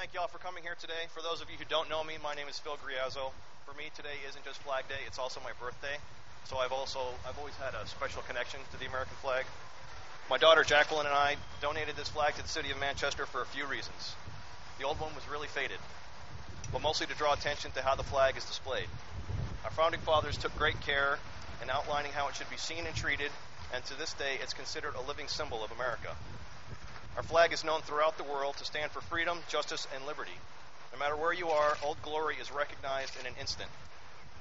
thank you all for coming here today. For those of you who don't know me, my name is Phil Griazzo. For me, today isn't just Flag Day, it's also my birthday. So I've always had a special connection to the American flag. My daughter Jacqueline and I donated this flag to the city of Manchester for a few reasons. The old one was really faded, but mostly to draw attention to how the flag is displayed. Our founding fathers took great care in outlining how it should be seen and treated, and to this day it's considered a living symbol of America. Our flag is known throughout the world to stand for freedom, justice, and liberty. No matter where you are, Old Glory is recognized in an instant.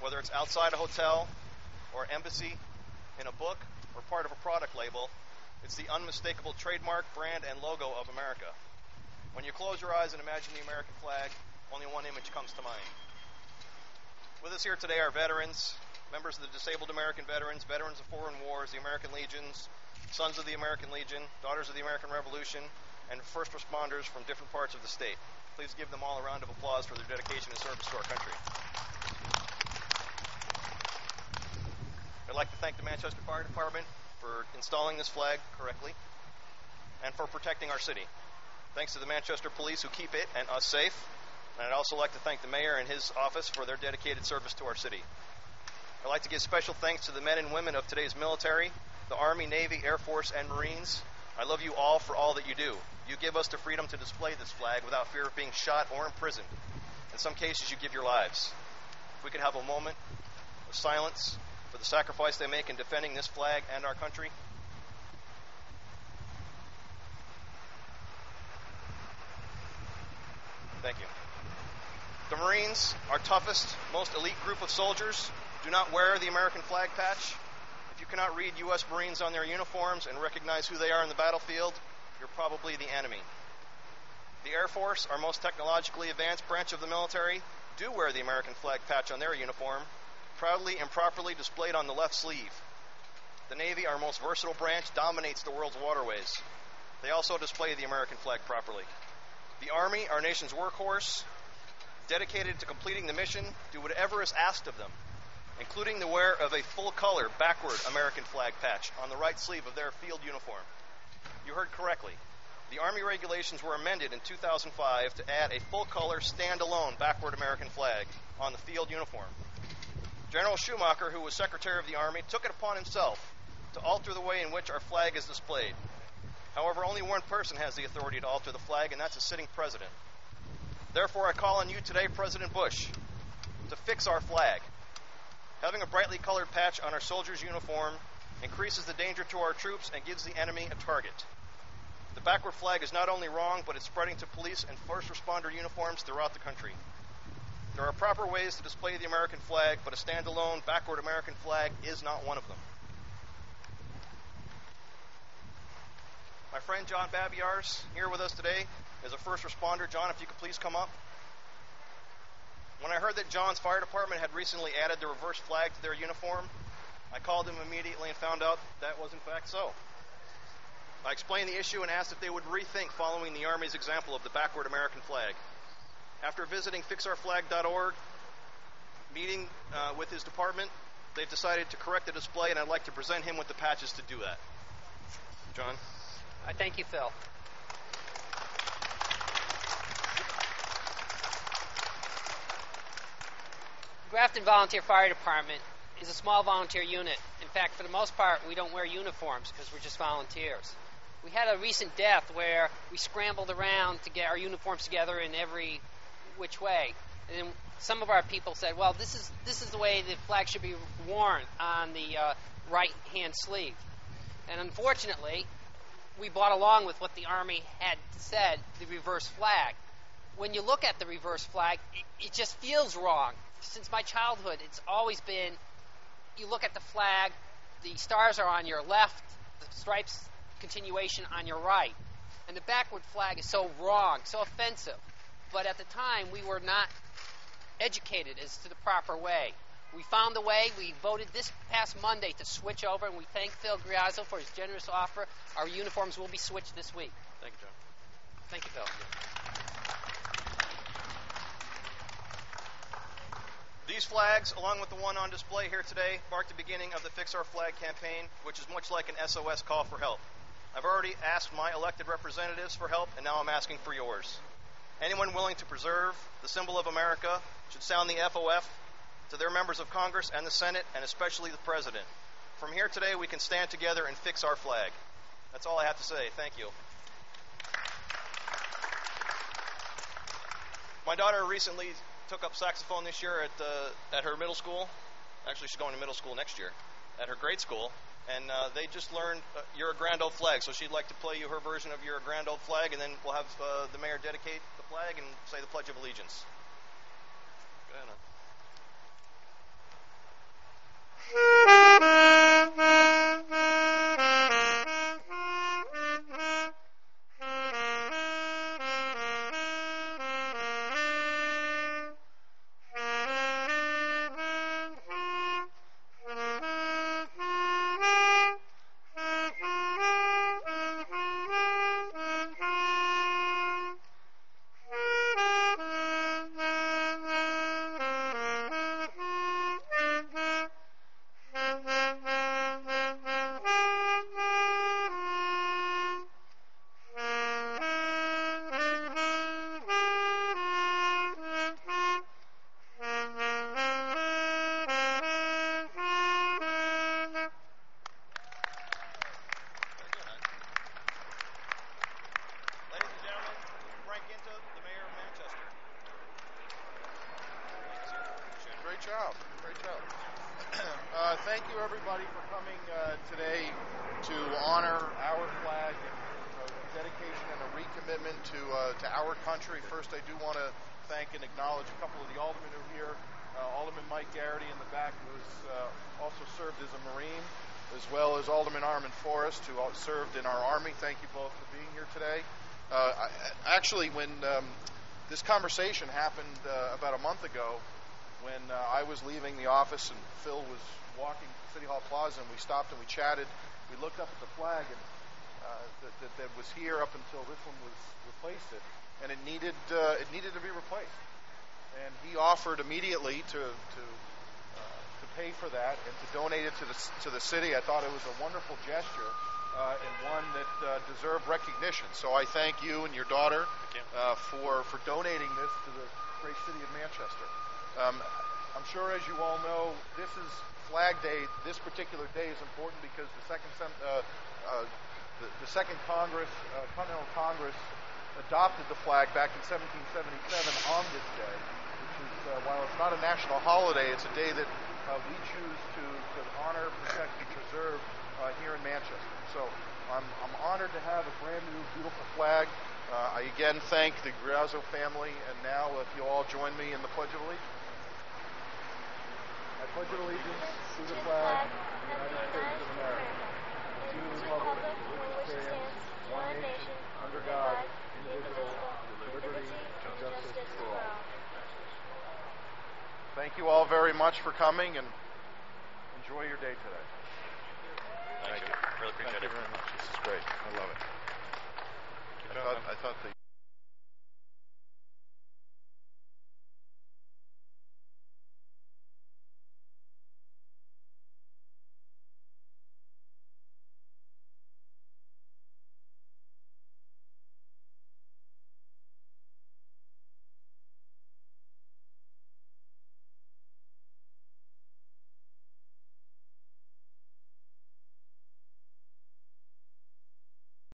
Whether it's outside a hotel or embassy, in a book, or part of a product label, it's the unmistakable trademark, brand, and logo of America. When you close your eyes and imagine the American flag, only one image comes to mind. With us here today are veterans, members of the Disabled American Veterans, veterans of foreign wars, the American Legions, Sons of the American Legion, Daughters of the American Revolution, and first responders from different parts of the state. Please give them all a round of applause for their dedication and service to our country. I'd like to thank the Manchester Fire Department for installing this flag correctly and for protecting our city. Thanks to the Manchester Police who keep it and us safe. And I'd also like to thank the mayor and his office for their dedicated service to our city. I'd like to give special thanks to the men and women of today's military, the Army, Navy, Air Force, and Marines. I love you all for all that you do. You give us the freedom to display this flag without fear of being shot or imprisoned. In some cases, you give your lives. If we could have a moment of silence for the sacrifice they make in defending this flag and our country. Thank you. The Marines, our toughest, most elite group of soldiers, do not wear the American flag patch. If you cannot read U.S. Marines on their uniforms and recognize who they are in the battlefield, you're probably the enemy. The Air Force, our most technologically advanced branch of the military, do wear the American flag patch on their uniform, proudly and properly displayed on the left sleeve. The Navy, our most versatile branch, dominates the world's waterways. They also display the American flag properly. The Army, our nation's workhorse, dedicated to completing the mission, do whatever is asked of them, including the wear of a full-color, backward American flag patch on the right sleeve of their field uniform. You heard correctly. The Army regulations were amended in 2005 to add a full-color, stand-alone, backward American flag on the field uniform. General Schumacher, who was Secretary of the Army, took it upon himself to alter the way in which our flag is displayed. However, only one person has the authority to alter the flag, and that's a sitting president. Therefore, I call on you today, President Bush, to fix our flag. Having a brightly colored patch on our soldiers' uniform increases the danger to our troops and gives the enemy a target. The backward flag is not only wrong, but it's spreading to police and first responder uniforms throughout the country. There are proper ways to display the American flag, but a standalone, backward American flag is not one of them. My friend John Babiars, here with us today, is a first responder. John, if you could please come up. When I heard that John's fire department had recently added the reverse flag to their uniform, I called him immediately and found out that was in fact so. I explained the issue and asked if they would rethink following the Army's example of the backward American flag. After visiting fixourflag.org, meeting with his department, they've decided to correct the display, and I'd like to present him with the patches to do that. John? I thank you, Phil. Grafton Volunteer Fire Department is a small volunteer unit. In fact, for the most part, we don't wear uniforms because we're just volunteers. We had a recent death where we scrambled around to get our uniforms together in every which way. And then some of our people said, well, this is the way the flag should be worn on the right-hand sleeve. And unfortunately, we brought along with what the Army had said, the reverse flag. When you look at the reverse flag, it just feels wrong. Since my childhood, it's always been, you look at the flag, the stars are on your left, the stripes continuation on your right. And the backward flag is so wrong, so offensive. But at the time, we were not educated as to the proper way. We found a way. We voted this past Monday to switch over, and we thank Phil Griazzo for his generous offer. Our uniforms will be switched this week. Thank you, John. Thank you, Phil. These flags, along with the one on display here today, mark the beginning of the Fix Our Flag campaign, which is much like an SOS call for help. I've already asked my elected representatives for help, and now I'm asking for yours. Anyone willing to preserve the symbol of America should sound the FOF to their members of Congress and the Senate, and especially the President. From here today, we can stand together and fix our flag. That's all I have to say. Thank you. My daughter recently took up saxophone this year at her middle school. Actually, she's going to middle school next year at her grade school. And they just learned You're a Grand Old Flag. So she'd like to play you her version of You're a Grand Old Flag, and then we'll have the mayor dedicate the flag and say the Pledge of Allegiance. Go ahead, Great job. Thank you, everybody, for coming today to honor our flag and dedication and a recommitment to our country. First, I do want to thank and acknowledge a couple of the aldermen who are here. Alderman Mike Garrity in the back, who has also served as a Marine, as well as Alderman Armin Forrest, who served in our Army. Thank you both for being here today. Actually, when this conversation happened about a month ago, when I was leaving the office and Phil was walking City Hall Plaza, and we stopped and we chatted, we looked up at the flag and that was here up until this one was replaced, and it needed to be replaced. And he offered immediately to pay for that and to donate it to the city. I thought it was a wonderful gesture and one that deserved recognition. So I thank you and your daughter for donating this to the great city of Manchester. I'm sure, as you all know, this is Flag Day. This particular day is important because the second Congress, Continental Congress, adopted the flag back in 1777 on this day, which is, while it's not a national holiday, it's a day that we choose to honor, protect, and preserve here in Manchester. So I'm honored to have a brand new, beautiful flag. I again thank the Grazzo family, and now if you all join me in the Pledge of Allegiance. I pledge allegiance to the flag of the United States of America, and to the republic for which it stands, one nation, under God, indivisible, with liberty and justice for all. Thank you all very much for coming, and enjoy your day today. Thank you. Really appreciate it. Thank you very much. This is great. I love it. I thought the